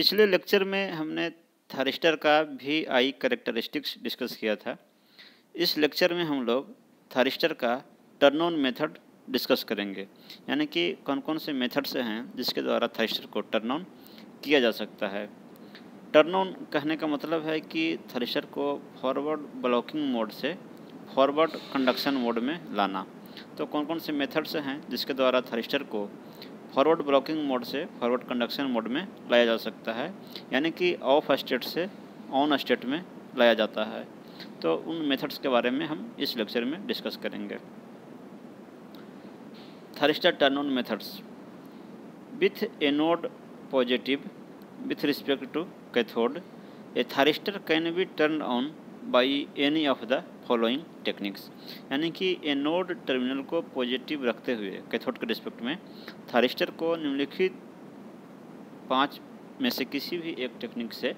पिछले लेक्चर में हमने थारिस्टर का VI कैरेक्टरिस्टिक्स डिस्कस किया था। इस लेक्चर में हम लोग थारिस्टर का टर्न ऑन मेथड डिस्कस करेंगे, यानी कि कौन कौन से मेथड्स हैं जिसके द्वारा थारिस्टर को टर्न ऑन किया जा सकता है। टर्न ऑन कहने का मतलब है कि थारिस्टर को फॉरवर्ड ब्लॉकिंग मोड से फॉरवर्ड कंडक्शन मोड में लाना। तो कौन कौन से मेथड्स हैं जिसके द्वारा थारिस्टर को फॉरवर्ड ब्लॉकिंग मोड से फॉरवर्ड कंडक्शन मोड में लाया जा सकता है, यानी कि ऑफ स्टेट से ऑन स्टेट में लाया जाता है। तो उन मेथड्स के बारे में हम इस लेक्चर में डिस्कस करेंगे। Thyristor turn on methods with anode positive with respect to cathode, a thyristor can be turned on by any of the following techniques। यानी कि एनोड टर्मिनल को पॉजिटिव रखते हुए कैथोड के रिस्पेक्ट में थारिस्टर को निम्नलिखित 5 में से किसी भी एक टेक्निक से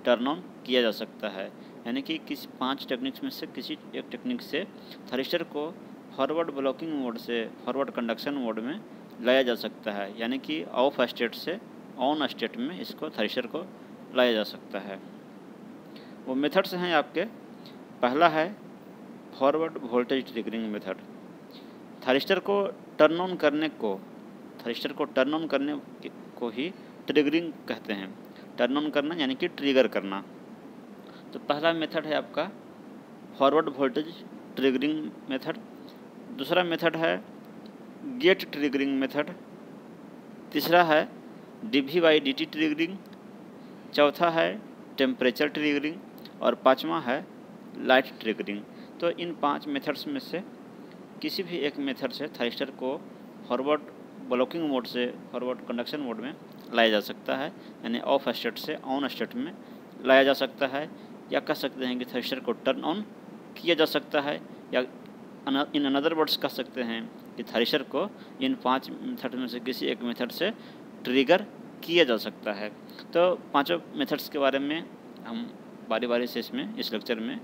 टर्न ऑन किया जा सकता है। यानी कि किसी 5 टेक्निक्स में से किसी एक टेक्निक से थारिस्टर को फॉरवर्ड ब्लॉकिंग मोड से फॉरवर्ड कंडक्शन मोड में लाया जा सकता है, यानी कि ऑफ स्टेट से ऑन स्टेट में इसको थारिस्टर को लाया जा सकता है। वो मेथड्स हैं आपके, पहला है forward voltage triggering method. Thyristor को टर्न ऑन करने को ही ट्रिगरिंग कहते हैं। टर्न ऑन करना यानी कि ट्रिगर करना। तो पहला मेथड है आपका फॉरवर्ड वोल्टेज ट्रिगरिंग मेथड। दूसरा मेथड है गेट ट्रिगरिंग मेथड। तीसरा है dV/dt ट्रिगरिंग। चौथा है टेम्परेचर ट्रिगरिंग और पांचवा है लाइट ट्रिगरिंग। तो इन 5 मेथड्स में से किसी भी एक मेथड से थारिस्टर को फॉरवर्ड ब्लॉकिंग मोड से फॉरवर्ड कंडक्शन मोड में लाया जा सकता है, यानी ऑफ स्टेट से ऑन स्टेट में लाया जा सकता है, या कह सकते हैं कि थारिस्टर को टर्न ऑन किया जा सकता है, या इन अनदर वर्ड्स कह सकते हैं कि थारिस्टर को इन 5 मेथड में से किसी एक मेथड से ट्रिगर किया जा सकता है। तो पांचों मेथड्स के बारे में हम बारी बारी से इस लेक्चर में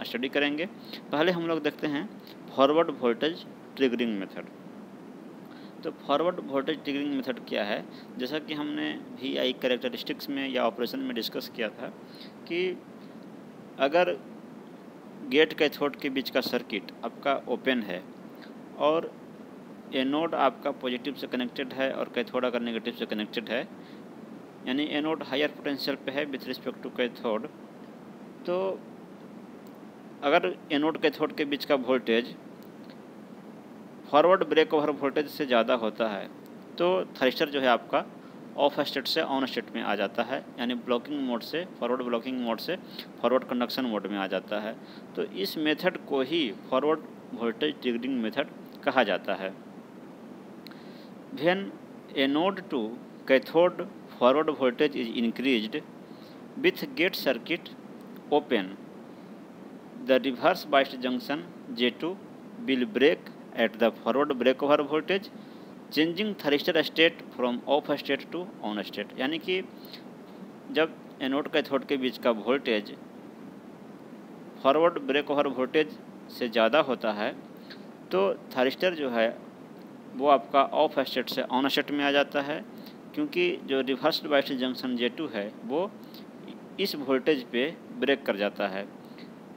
स्टडी करेंगे। पहले हम लोग देखते हैं फॉरवर्ड वोल्टेज ट्रिगरिंग मेथड। तो फॉरवर्ड वोल्टेज ट्रिगरिंग मेथड क्या है, जैसा कि हमने VI कैरेक्टरिस्टिक्स में या ऑपरेशन में डिस्कस किया था कि अगर गेट कैथोड के बीच का सर्किट आपका ओपन है और एनोड आपका पॉजिटिव से कनेक्टेड है और कैथोड अगर नेगेटिव से कनेक्टेड है, यानी एनोड हायर पोटेंशियल पे है विथ रिस्पेक्ट टू कैथोड, तो अगर एनोड कैथोड के बीच का voltage forward break over voltage से ज़्यादा होता है तो थारिस्टर जो है आपका ऑफ स्टेट से ऑन स्टेट में आ जाता है, यानी ब्लॉकिंग मोड से फॉरवर्ड ब्लॉकिंग मोड से फॉरवर्ड कंडक्शन मोड में आ जाता है। तो इस मेथड को ही फॉरवर्ड वोल्टेज ट्रिगरिंग मेथड कहा जाता है। When anode to cathode forward voltage is increased with gate circuit open, the reverse biased junction J2 will break at the forward breakover voltage, changing thyristor state from off state to on state। यानी कि जब anode cathode के बीच का voltage forward breakover voltage से ज़्यादा होता है तो थारिस्टर जो है वो आपका ऑफ स्टेट से ऑन स्टेट में आ जाता है, क्योंकि जो रिवर्स्ड बायस्ड जंक्शन J2 है वो इस वोल्टेज पे ब्रेक कर जाता है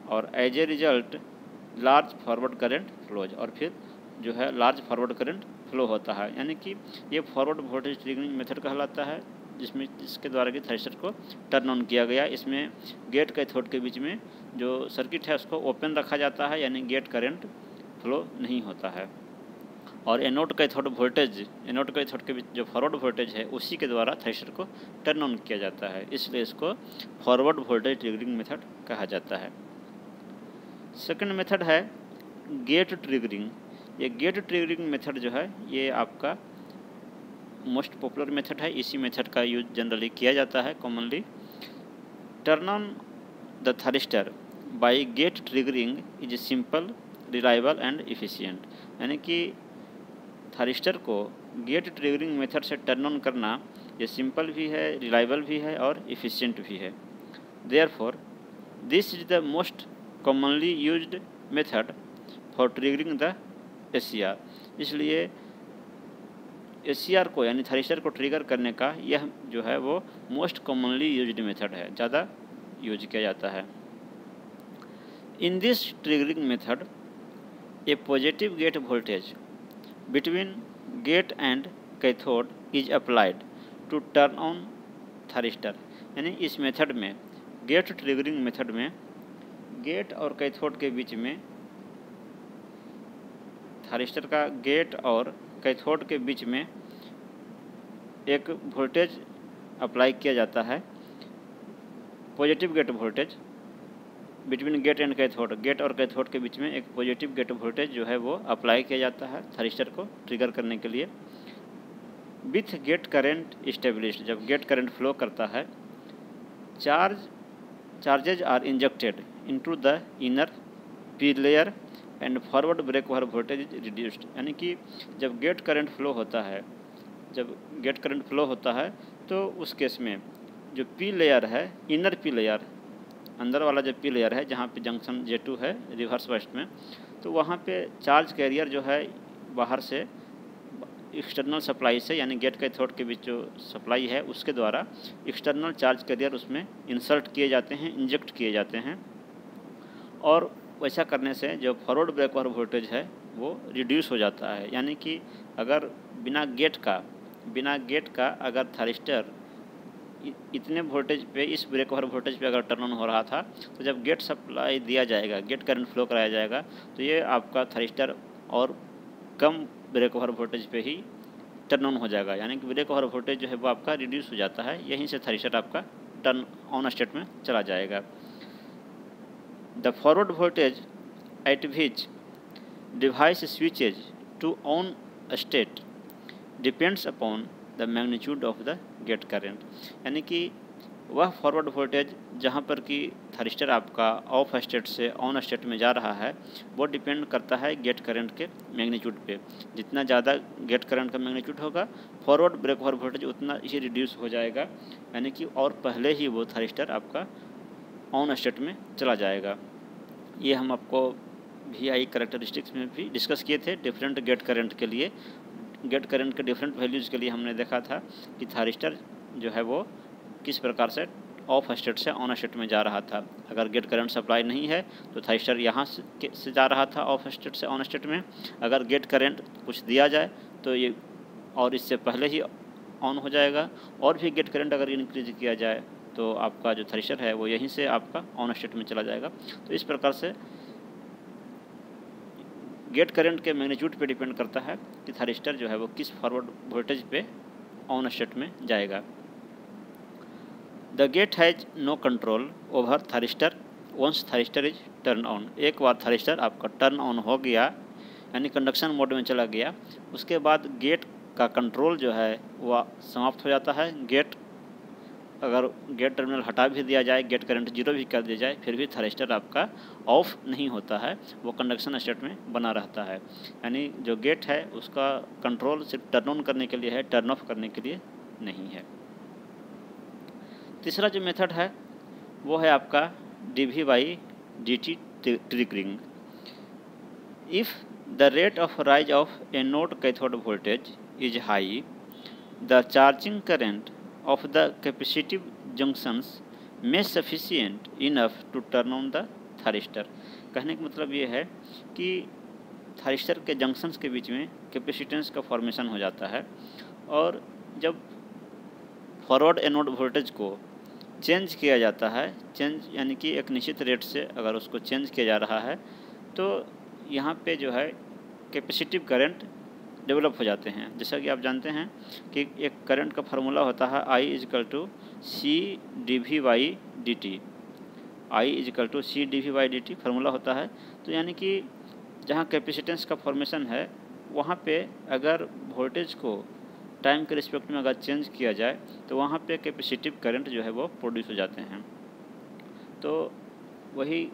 और as a result large forward current flows, और फिर जो है लार्ज फॉरवर्ड करंट फ्लो होता है। यानी कि ये फॉरवर्ड वोल्टेज ट्रिगरिंग मेथड कहलाता है, जिसके द्वारा कि थारिस्टर को टर्न ऑन किया गया। इसमें गेट कैथोड के बीच में जो सर्किट है उसको ओपन रखा जाता है, यानी गेट करंट फ्लो नहीं होता है, और एनोड कैथोड के बीच जो फॉरवर्ड वोल्टेज है उसी के द्वारा थारिस्टर को टर्न ऑन किया जाता है, इसलिए इसको फॉरवर्ड वोल्टेज ट्रिगरिंग मेथड कहा जाता है। सेकंड मेथड है गेट ट्रिगरिंग। ये गेट ट्रिगरिंग मेथड जो है ये आपका मोस्ट पॉपुलर मेथड है, इसी मेथड का यूज जनरली किया जाता है commonly. Turn on the thyristor by gate triggering is simple, reliable and efficient. यानी कि थारिस्टर को गेट ट्रिगरिंग मेथड से टर्न ऑन करना ये सिंपल भी है, रिलायबल भी है और इफ़िशिएंट भी है। Therefore this is the most commonly used method for triggering the SCR। इसलिए एसीआर को यानी थ्रेशर को ट्रिगर करने का यह जो है वो मोस्ट कॉमनली यूज्ड मेथड है, ज़्यादा यूज किया जाता है। In this triggering method a positive gate voltage between gate and cathode is applied to turn on thyristor. यानी इस मेथड में, गेट ट्रिगरिंग मेथड में, गेट और कैथोड के बीच में, थ्रिस्टर का गेट और कैथोड के बीच में एक वोल्टेज अप्लाई किया जाता है, positive gate voltage between gate and cathode, gate और कैथोड के बीच में एक पॉजिटिव गेट वोल्टेज जो है वो अप्लाई किया जाता है थ्रिस्टर को ट्रिगर करने के लिए। विथ गेट करेंट स्टेबलिश्ड, जब गेट करंट फ्लो करता है, charges are injected into the inner P layer and forward break over voltage is reduced. यानी कि जब गेट करंट फ्लो होता है, तो उस केस में जो पी लेयर है, इनर पी लेयर, अंदर वाला जो पी लेयर है जहाँ पे जंक्शन J2 है रिवर्स वेस्ट में, तो वहाँ पे चार्ज कैरियर जो है बाहर से एक्सटर्नल सप्लाई से, यानी गेट कैथोड के बीच जो सप्लाई है उसके द्वारा एक्सटर्नल चार्ज कैरियर उसमें इंसर्ट किए जाते हैं, इंजेक्ट किए जाते हैं, और वैसा करने से जो फॉरवर्ड ब्रेक ओवर वोल्टेज है वो रिड्यूस हो जाता है। यानी कि अगर बिना गेट का अगर थ्रिस्टर इतने वोल्टेज पे, इस ब्रेक ओवर वोल्टेज पे अगर टर्न ऑन हो रहा था, तो जब गेट सप्लाई दिया जाएगा, गेट करंट फ्लो कराया जाएगा, तो ये आपका थ्रिस्टर और कम ब्रेक ओवर वोल्टेज पे ही टर्न ऑन हो जाएगा। यानी कि ब्रेक ओवर वोल्टेज जो है वो आपका रिड्यूस हो जाता है, यहीं से थ्रिस्टर आपका टर्न ऑन स्टेट में चला जाएगा। The forward voltage at which device switches to on state depends upon the magnitude of the gate current. यानी कि वह फॉरवर्ड वोल्टेज जहाँ पर कि थ्रिस्टर आपका ऑफ स्टेट से ऑन स्टेट में जा रहा है, वो डिपेंड करता है गेट करंट के मैग्नीट्यूड पे। जितना ज़्यादा गेट करंट का मैग्नीट्यूड होगा, फॉरवर्ड ब्रेक ओवर वोल्टेज उतना ही रिड्यूस हो जाएगा, यानी कि और पहले ही वो थ्रिस्टर आपका ऑन स्टेट में चला जाएगा। ये हम आपको VI कैरेक्टरिस्टिक्स में भी डिस्कस किए थे। डिफरेंट गेट करंट के लिए, गेट करंट के डिफरेंट वैल्यूज़ के लिए हमने देखा था कि थ्रिस्टर जो है वो किस प्रकार से ऑफ स्टेट से ऑन स्टेट में जा रहा था। अगर गेट करंट सप्लाई नहीं है तो थ्रिस्टर यहाँ से जा रहा था ऑफ स्टेट से ऑन स्टेट में। अगर गेट करंट कुछ दिया जाए तो ये और इससे पहले ही ऑन हो जाएगा, और भी गेट करंट अगर इंक्रीज किया जाए तो आपका जो थ्रिस्टर है वो यहीं से आपका ऑन स्टेट में चला जाएगा। तो इस प्रकार से गेट करंट के मैग्नीट्यूड पे डिपेंड करता है कि थ्रिस्टर जो है वो किस फॉरवर्ड वोल्टेज पे ऑन स्टेट में जाएगा। The gate has no control over thyristor once thyristor is turn on. एक बार थ्रिस्टर आपका टर्न ऑन हो गया, यानी कंडक्शन मोड में चला गया, उसके बाद गेट का कंट्रोल जो है वह समाप्त हो जाता है। अगर गेट टर्मिनल हटा भी दिया जाए, गेट करंट जीरो भी कर दिया जाए, फिर भी थ्रिस्टर आपका ऑफ नहीं होता है, वो कंडक्शन स्टेट में बना रहता है। यानी जो गेट है उसका कंट्रोल सिर्फ टर्न ऑन करने के लिए है, टर्न ऑफ करने के लिए नहीं है। तीसरा जो मेथड है वो है आपका dV/dt triggering. If the rate of rise of anode cathode voltage is high, the charging current of the capacitive junctions may sufficient enough to turn on the थ्रिस्टर। कहने का मतलब ये है कि थ्रिस्टर के जंक्शंस के बीच में कैपेसिटेंस का फॉर्मेशन हो जाता है, और जब फॉरवर्ड एनोड वोल्टेज को चेंज किया जाता है, चेंज यानी कि एक निश्चित रेट से अगर उसको चेंज किया जा रहा है, तो यहाँ पे जो है कैपेसिटिव करंट डेवलप हो जाते हैं। जैसा कि आप जानते हैं कि एक करंट का फार्मूला होता है I=C/dV/dt। I=C/dV/dt फार्मूला होता है। तो यानी कि जहाँ कैपेसिटेंस का फॉर्मेशन है वहाँ पे अगर वोल्टेज को टाइम के रिस्पेक्ट में अगर चेंज किया जाए तो वहाँ पे कैपेसिटिव करंट जो है वो प्रोड्यूस हो जाते हैं। तो वही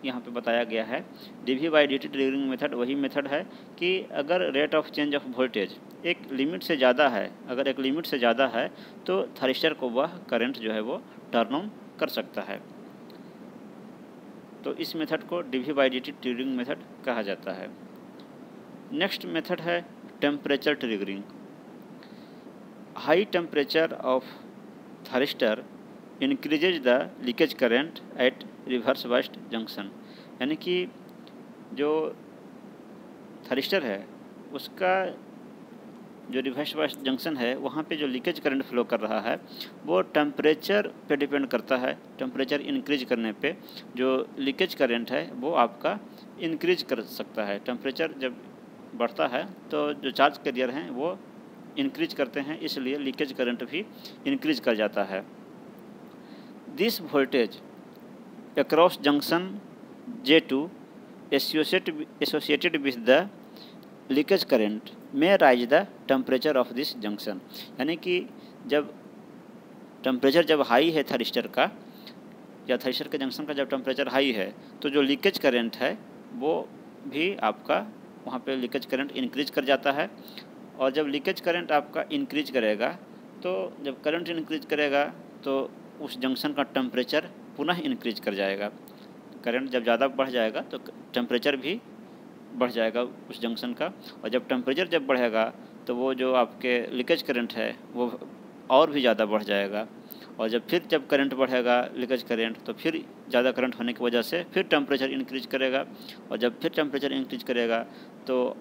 यहाँ पे बताया गया है। dV/dt ट्रिगरिंग मेथड वही मेथड है कि अगर rate of change of voltage एक लिमिट से ज़्यादा है, अगर एक लिमिट से ज़्यादा है तो थ्रिस्टर को वह करंट जो है वो टर्न ऑन कर सकता है। तो इस मेथड को dV/dt ट्रिगरिंग मेथड कहा जाता है। नेक्स्ट मेथड है temperature triggering. High temperature of thyristor increases the leakage current at reverse biased junction, यानी कि जो थारिस्टर है उसका जो रिवर्स बस्ट जंक्शन है वहाँ पे जो लीकेज करंट फ्लो कर रहा है वो टेम्परेचर पे डिपेंड करता है। टेम्परेचर इंक्रीज करने पे जो लीकेज करंट है वो आपका इंक्रीज कर सकता है। टेम्परेचर जब बढ़ता है तो जो चार्ज कैरियर हैं वो इंक्रीज करते हैं, इसलिए लीकेज करंट भी इंक्रीज कर जाता है। This voltage across junction J2 associated with the leakage current में rise the temperature of this junction, यानी कि जब टेम्परेचर जब हाई है थारिस्टर का या थारिस्टर के जंक्शन का जब टेम्परेचर हाई है तो जो लीकेज करंट है वो भी आपका वहाँ पे लीकेज करंट इंक्रीज कर जाता है। और जब लीकेज करंट आपका इंक्रीज करेगा तो जब करंट इंक्रीज करेगा तो उस जंक्शन का टेम्परेचर पुनः इंक्रीज कर जाएगा। करंट जब ज़्यादा बढ़ जाएगा तो टेम्परेचर भी बढ़ जाएगा उस जंक्शन का, और जब टेम्परेचर जब बढ़ेगा तो वो जो आपके लीकेज करंट है वो और भी ज़्यादा बढ़ जाएगा। और जब करंट बढ़ेगा लीकेज करंट तो फिर ज़्यादा करंट होने की वजह से फिर टेम्परेचर इंक्रीज करेगा, और जब फिर टेम्परेचर इंक्रीज करेगा तो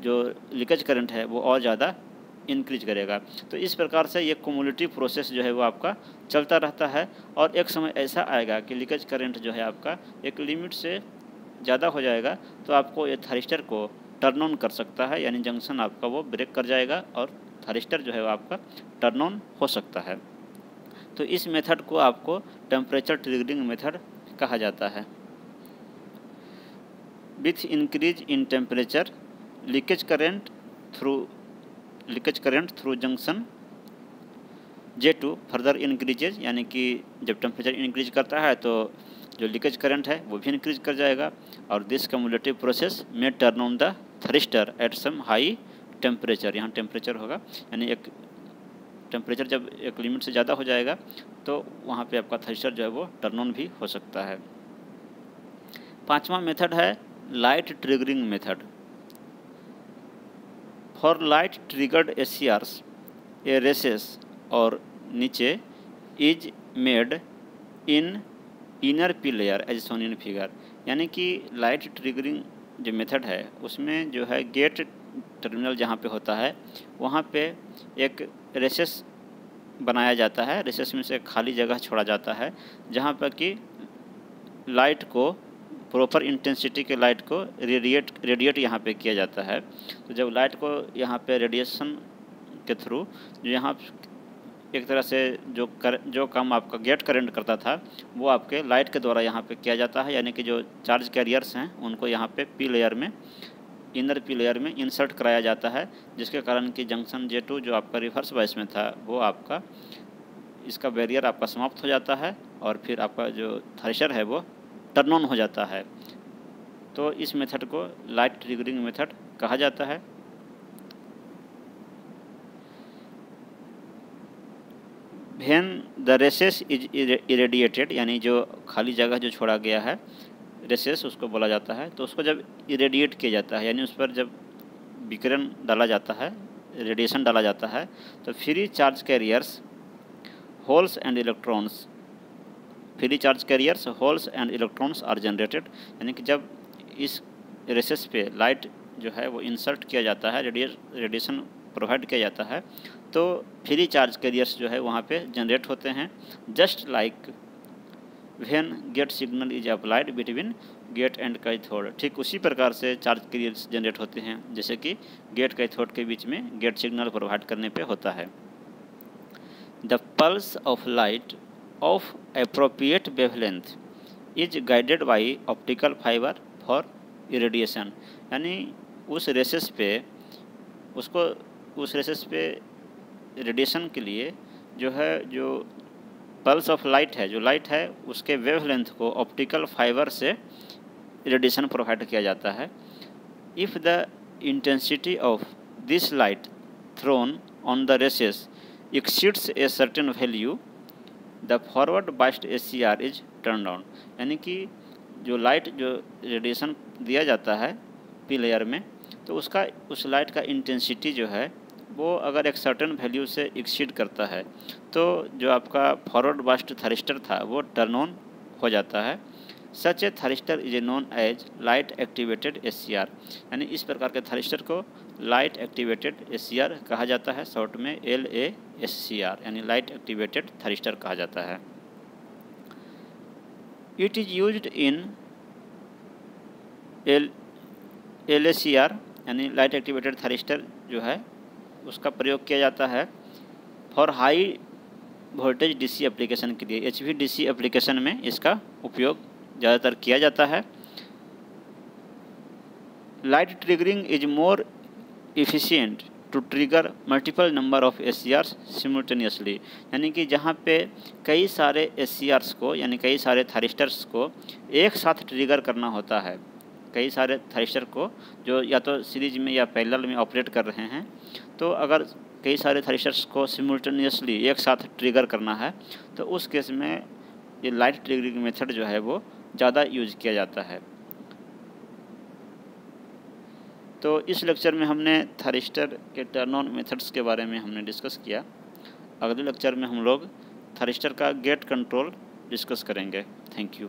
जो लीकेज करंट है वो और ज़्यादा इंक्रीज करेगा। तो इस प्रकार से ये क्यूमुलेटिव प्रोसेस जो है वो आपका चलता रहता है, और एक समय ऐसा आएगा कि लीकेज करंट जो है आपका एक लिमिट से ज़्यादा हो जाएगा तो आपको ये थारिस्टर को टर्न ऑन कर सकता है, यानी जंक्शन आपका वो ब्रेक कर जाएगा और थारिस्टर जो है वो आपका टर्न ऑन हो सकता है। तो इस मेथड को आपको टेम्परेचर ट्रिगरिंग मेथड कहा जाता है। With increase in temperature leakage current through junction J2 further increases, यानी कि जब टेम्परेचर इंक्रीज करता है तो जो लीकेज करंट है वो भी इंक्रीज कर जाएगा, और दिस क्यूमुलेटिव प्रोसेस में turn on the thyristor at some high temperature, यहाँ टेम्परेचर होगा यानी एक टेम्परेचर जब एक लिमिट से ज़्यादा हो जाएगा तो वहाँ पे आपका थारिस्टर जो है वो टर्न ऑन भी हो सकता है। पांचवा मेथड है light triggering method. For light triggered SCRs a recess or niche is made in inner P layer as shown in figure, यानी कि लाइट ट्रिगरिंग जो मेथड है उसमें जो है गेट टर्मिनल जहाँ पे होता है वहाँ पे एक रेसेस बनाया जाता है। रेसेस में से खाली जगह छोड़ा जाता है जहाँ पर कि लाइट को प्रॉपर इंटेंसिटी के लाइट को रेडिएट यहाँ पे किया जाता है। तो जब लाइट को यहाँ पे रेडिएशन के थ्रू जो यहाँ एक तरह से जो काम आपका गेट करंट करता था वो आपके लाइट के द्वारा यहाँ पे किया जाता है, यानी कि जो चार्ज कैरियर्स हैं उनको यहाँ पे पी लेयर में इनर पी लेयर में इंसर्ट कराया जाता है, जिसके कारण कि जंक्शन J2 जो आपका रिवर्स बायस में था वो आपका इसका बैरियर आपका समाप्त हो जाता है और फिर आपका जो थारिस्टर है वो टर्न ऑन हो जाता है। तो इस मेथड को लाइट ट्रिगरिंग मेथड कहा जाता है। When the recess is irradiated, यानी जो खाली जगह जो छोड़ा गया है रेसेस उसको बोला जाता है, तो उसको जब इरेडिएट किया जाता है यानी उस पर जब विकिरण डाला जाता है, रेडिएशन डाला जाता है, तो free charge carriers holes and electrons holes and electrons are generated, यानी कि जब इस रेसेस पे लाइट जो है वो इंसर्ट किया जाता है, रेडिएशन प्रोवाइड किया जाता है, तो फ्री चार्ज कैरियर्स जो है वहाँ पे जनरेट होते हैं। Just like when gate signal is applied between gate and cathode, ठीक उसी प्रकार से चार्ज कैरियर्स जनरेट होते हैं जैसे कि गेट कैथोड के बीच में गेट सिग्नल प्रोवाइड करने पे होता है। The pulse of light of appropriate wavelength is guided by optical fibre for irradiation, यानी उस रेसेस पे रेडिएशन के लिए जो है जो पल्स ऑफ लाइट है, जो लाइट है उसके वेवलेंथ को ऑप्टिकल फाइबर से रेडिएशन प्रोवाइड किया जाता है। If the intensity of this light thrown on the recess exceeds a certain value the forward biased SCR is turn on, यानी कि जो लाइट जो रेडिएशन दिया जाता है पी लेयर में तो उस लाइट का इंटेंसिटी जो है वो अगर एक सर्टेन वैल्यू से एक्सीड करता है तो जो आपका फॉरवर्ड बस्ट थरिस्टर था वो टर्न ऑन हो जाता है। Such a thyristor is a known as light activated SCR, यानी इस प्रकार के थरिस्टर को लाइट एक्टिवेटेड SCR कहा जाता है, शॉर्ट में LASCR, यानी लाइट एक्टिवेटेड थरिस्टर कहा जाता है। It is used in LACR, यानी लाइट एक्टिवेटेड थरिस्टर जो है उसका प्रयोग किया जाता है for high voltage DC application के लिए। HVDC एप्लीकेशन में इसका उपयोग ज़्यादातर किया जाता है। Light triggering is more efficient to trigger multiple number of SCRs simultaneously, यानी कि जहाँ पे कई सारे SCRs को यानी कई सारे थरिस्टर्स को एक साथ ट्रिगर करना होता है, कई सारे थरिस्टर को जो या तो सीरीज में या पैरेलल में ऑपरेट कर रहे हैं, तो अगर कई सारे थरिस्टर्स को सिमुल्टेनियसली एक साथ ट्रिगर करना है तो उस केस में ये लाइट ट्रिगरिंग मेथड जो है वो ज़्यादा यूज किया जाता है। तो इस लेक्चर में हमने थरिस्टर के टर्न ऑन मेथड्स के बारे में हमने डिस्कस किया। अगले लेक्चर में हम लोग थरिस्टर का गेट कंट्रोल डिस्कस करेंगे। Thank you.